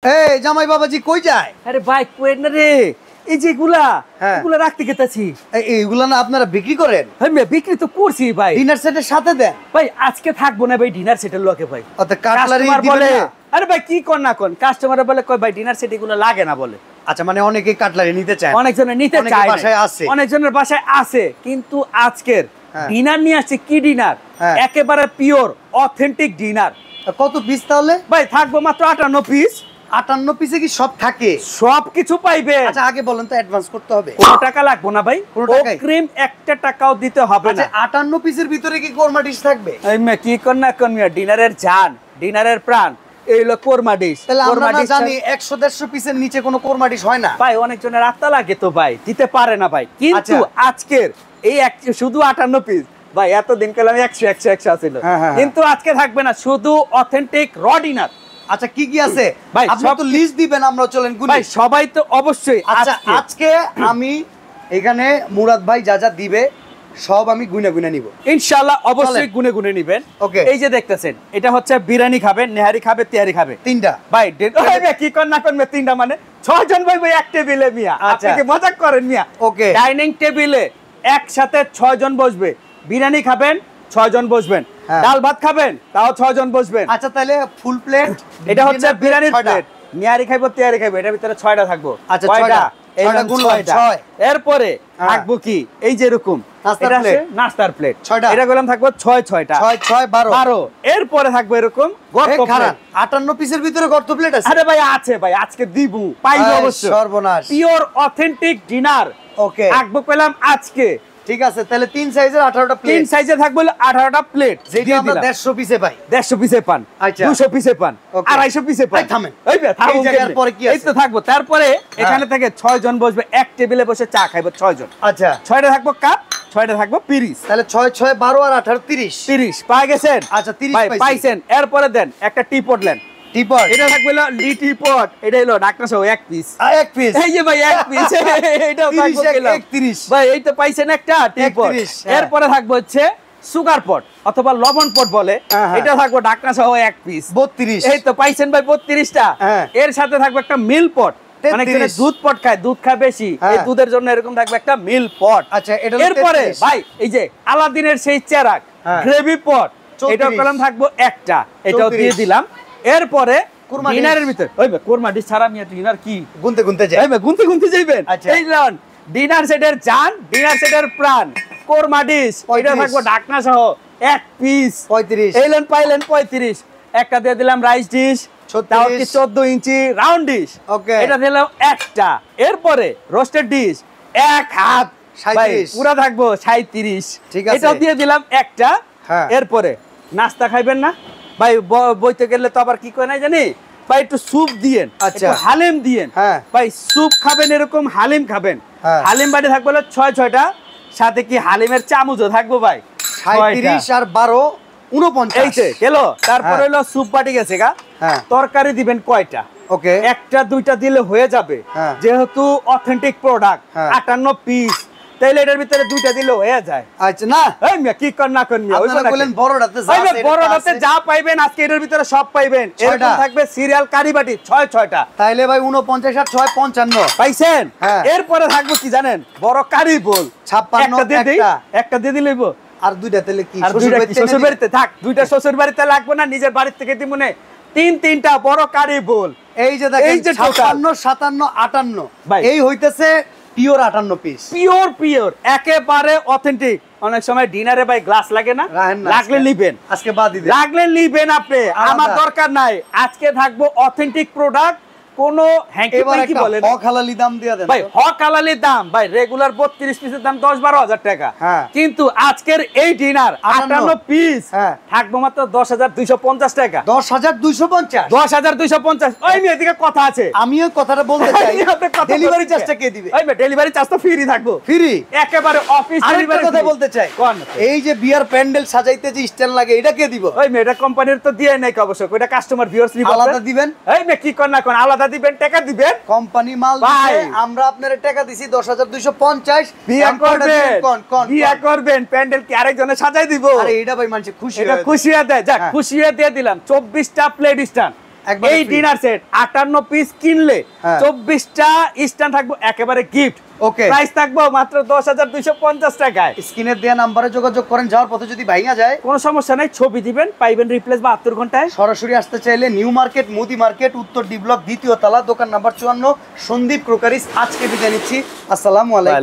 এই জামাই বাবাজি কই যায়? আরে ভাই কোয়েন না রে, এই যে এগুলা রাখতে গেতাছি। এইগুলা না আপনারা বিক্রি করেন? হ্যাঁ বিক্রি তো করছি ভাই, ডিনার সেটের সাথে দেন ভাই। আজকে থাকবো না ভাই ডিনার সেটের লোকে ভাই। কাটলারি বলে আরে ভাই কি কর না কোন কাস্টমার বলে কই ভাই ডিনার সেট এগুলো লাগে না বলে। আচ্ছা মানে অনেকে কাটলারি নিতে চায়, অনেকজনের নিতে চায়, বাসায় আছে, অনেকজনের বাসায় আছে, কিন্তু আজকের ডিনার নিয়ে আসছে কি ডিনার, একেবারে পিওর অথেন্টিক ডিনার। কত পিস তাহলে ভাই? থাকবো মাত্র 58 পিস। 58 পিসে কি সব থাকে? সবকিছু পাইবে। আচ্ছা আগে বলেন তো অ্যাডভান্স করতে হবে? কোনো টাকা লাগবে না ভাই, অগ্রিম একটা টাকাও দিতে হবে না। 58 পিসের ভিতরে কি কোরমা ডিশ থাকবে? এই মে কি কোন না কোন ডিনারের জান, ডিনারের প্রাণ এই হলো কোরমা ডিশ। তাহলে আমরা না জানি 100-150 পিসের নিচে কোনো কোরমা ডিশ হয় না ভাই। অনেকজনের আত্মা লাগে তো ভাই, দিতে পারে না ভাই। কিন্তু আজকের এই শুধু 58 পিস ভাই। এতদিন কাল আমি 100 আছিল, কিন্তু আজকে থাকবে না, শুধু অথেন্টিক র ডিনার। আচ্ছা কি কি আছে ভাই? আপনি তো লিস্ট দিবেন, আমরা চলেন গুনি ভাই। সবাই তো অবশ্যই। আচ্ছা আজকে আমি এখানে মুরাদ ভাই যা যা দিবে সব আমি গুনে গুনে নিব ইনশাআল্লাহ। অবশ্যই গুনে গুনে নিবেন। ওকে। এই যে দেখতেছেন এটা হচ্ছে বিরিয়ানি খাবেন, নেহারি খাবে, তেহারি খাবে, তিনটা ভাই। কি কোন না কোন তিনটা মানে 6 জন ভাই ভাই এক টেবিলে মিয়া। আপনি কি মজাক করেন মিয়া? ওকে। ডাইনিং টেবিলে একসাথে 6 জন বসবে। বিরিয়ানি খাবেন 6 জন বসবেন, ডাল ভাত খাবেন তাও 6 জন বসবেন। আচ্ছা তাহলে ফুল প্লেট এটা হচ্ছে বিরিয়ানির প্লেট। নিহারি খাইবো, তেহারি খাইবো, এটার ভিতরে 6টা থাকবো। আচ্ছা 6টা এরপরে থাকবো কি এই যে এরকম নাস্তার প্লেট 6টা। এটা গেলাম থাকবো 6টা 12। এরপরে থাকবো এরকম 58 পিসের ভিতরে গর্ত প্লেট আছে? আরে ভাই আছে ভাই, আজকে দিব পাইবো অবশ্যই। সর্বনাশ, পিওর অথেন্টিক ডিনার। ওকে থাকবো পেলাম আজকে। ঠিক আছে তাহলে 3 সাইজের 18টা প্লেট। 3 সাইজে থাকবো 18টা প্লেট, যেটা আমরা 150 পিসে পাই। 150 পিসে পান, 200 পিসে পান, 250 পিসে পান। থামেন, এই জায়গার পরে কি আছে? এই তো থাকবো। তারপরে এখানে থেকে 6 জন বসবে, এক টেবিলে বসে চা খাইবো 6 জন। আচ্ছা 6টা থাকবো কাপ, 6টা থাকবো পিরিস। তাহলে 6 6 12 আর 18 30 30 পাই গেছেন? আচ্ছা 30 পাইছেন। এরপরে দেন একটা টিপট নেন। টিপট এটা থাকবে লি টিপট, এটা হলো ঢাকনা সহ এক পিস। এক পিস এই যে ভাই এক পিস। এটাও থাকবে 31 ভাই। এই তো পাইছেন একটা টিপট। এরপরে থাকবে হচ্ছে সুগার পট অথবা লবণ পট বলে, এটা থাকবে ঢাকনা সহ এক পিস 32। এই তো পাইছেন ভাই 32টা। এর সাথে থাকবে একটা মিল পট। অনেকজনে দুধ পট খায়, দুধ খায় বেশি, এই দুধের জন্য এরকম থাকবে একটা মিল পট। আচ্ছা এটা এরপরে ভাই এই যে আলাদিনের সেই চেরাক গ্রেভি পট, এটাও কলম থাকবো একটা, এটাও দিয়ে দিলাম। এরপরে ডিনারের ভিতরে ওই কোরমা ডিশ ছাড়া মিয়া ডিনার কি গুনতে গুনতে যাই? এই গুনতে গুনতে যাইবেন। এই লন ডিনার সেটের জান, ডিনার সেটের প্রাণ কোরমা ডিশ। এটা থাকবো ঢাকনা সহ এক পিস 35। এই লন পাইলেন 35। একটা দিয়ে দিলাম রাইস ডিশ, তাও কি 14 ইঞ্চি রাউন্ড ডিশ, ওকে এটা দিলাম একটা। এরপরে রোস্টেড ডিশ এক হাত 37, পুরা থাকবো 37। ঠিক আছে, এটাও দিয়ে দিলাম একটা। এরপরে নাস্তা খাইবেন না ভাই? বইতে গেলে তো আবার কি কয় নাই জানি ভাই, একটু স্যুপ দিয়েন, একটু হালিম দিয়েন ভাই। স্যুপ খাবেন, এরকম হালিম খাবেন। হালিম বাটি থাকবে 6টা, সাথে কি হালিমের চামচও থাকবো ভাই 37 আর 12 49। এই যে গেল। তারপরে হলো স্যুপ বাটি গেছে গা। তরকারি দিবেন কয়টা? ওকে একটা দুইটা দিলে হয়ে যাবে, যেহেতু অথেন্টিক প্রোডাক্ট 58 পিস, তাইলে এটার ভিতরে দুইটা দিলে হয়ে যায়। আচ্ছা না এই মিয়া কি কর না কর মিয়া, আপনারা বলেন বড়টাতে যা আছে, বড়টাতে যা পাইবেন আজকে এটার ভিতরে সব পাইবেন। এরকম থাকবে সিরিয়াল কারি বাটি 6টা। তাইলে ভাই 49 আর 6 55 পাইছেন। এরপরে থাকবে কি জানেন? বড় কারি বোল 56 একটা দিয়ে দিলেইব। আর দুইটা তাহলে কি শ্বশুর বাড়িতে থাক, দুইটা শ্বশুর বাড়িতে লাগবে না, নিজের বাড়ি থেকে দিমুনে 3-3টা বড় কারি বোল। এই যে দেখেন 56 57 58 এই হইতেছে পিওর 58 পিস, পিওর একেবারে অথেন্টিক। অনেক সময় ডিনারে ভাই গ্লাস লাগে না, লাগলে নিবেন, আজকে বাদ দিবেন, লাগলে নিবেন আপনি, আমার দরকার নাই। আজকে থাকবো অথেন্টিক প্রোডাক্ট, কোনো হ্যাঙ্কি কি বলেন হক হালালি দাম দিয়া দেন ভাই। হক হালালি দাম ভাই, রেগুলার 32 পিসের দাম 10-12 হাজার টাকা, কিন্তু আজকের এই ডিনার 58 পিস থাকবো মাত্র 10,250 টাকা। 10,250 10,250। ওই মেয়ে এদিকে কথা আছে, আমিও কথাটা বলতে চাই। ডেলিভারি চার্জটা কে দিবে? ওই ডেলিভারি চার্জ তো ফ্রি থাকবো, ফ্রি একেবারে অফিস ডেলিভারি। কথা বলতে চাই, এই যে বিয়ার প্যান্ডেল সাজাইতে যে স্ট্যান্ড লাগে এটা কে দিব? ওই মেয়ে এটা কোম্পানির তো দিয়ে নাই অবশ্য, ওটা কাস্টমার ভিউয়ার্স আলাদা দিবেন। এই মেয়ে কি কর না কোন আলাদা দিবেন, টাকা দিবেন, কোম্পানি মাল দিবে, আমরা আপনারে টাকা দিছি 10,250। বিয়া করবেন, প্যান্ডেল কি আরেকজনে সাজাই দিব? আরে এটা ভাই মানুষ খুশি, এটা খুশি হয়ে দেয়। যাক খুশি হয়ে দিয়ে দিলাম 24টা প্লেট স্ট্যান্ড এই ডিনার সেট 58 পিস কিনলে 24টা স্ট্যান্ড থাকবে একেবারে গিফট। ওকে, প্রাইস থাকবে মাত্র 10,250 টাকায়। স্ক্রিনের দেয়া নাম্বারে যোগাযোগ করেন, যাওয়ার পথে যদি ভাইয়া যায় কোনো সমস্যা নাই, ছবি দিবেন, পাইবেন রিপ্লেস 72 ঘন্টায়। সরাসরি আসতে চাইলে নিউ মার্কেট, মুদি মার্কেট, উত্তর ডি ব্লক, দ্বিতীয় তলা, দোকান নাম্বার 54, সন্দীপ ক্রোকারিজ। আজকে বিদায় নিচ্ছি, আসসালামু আলাইকুম।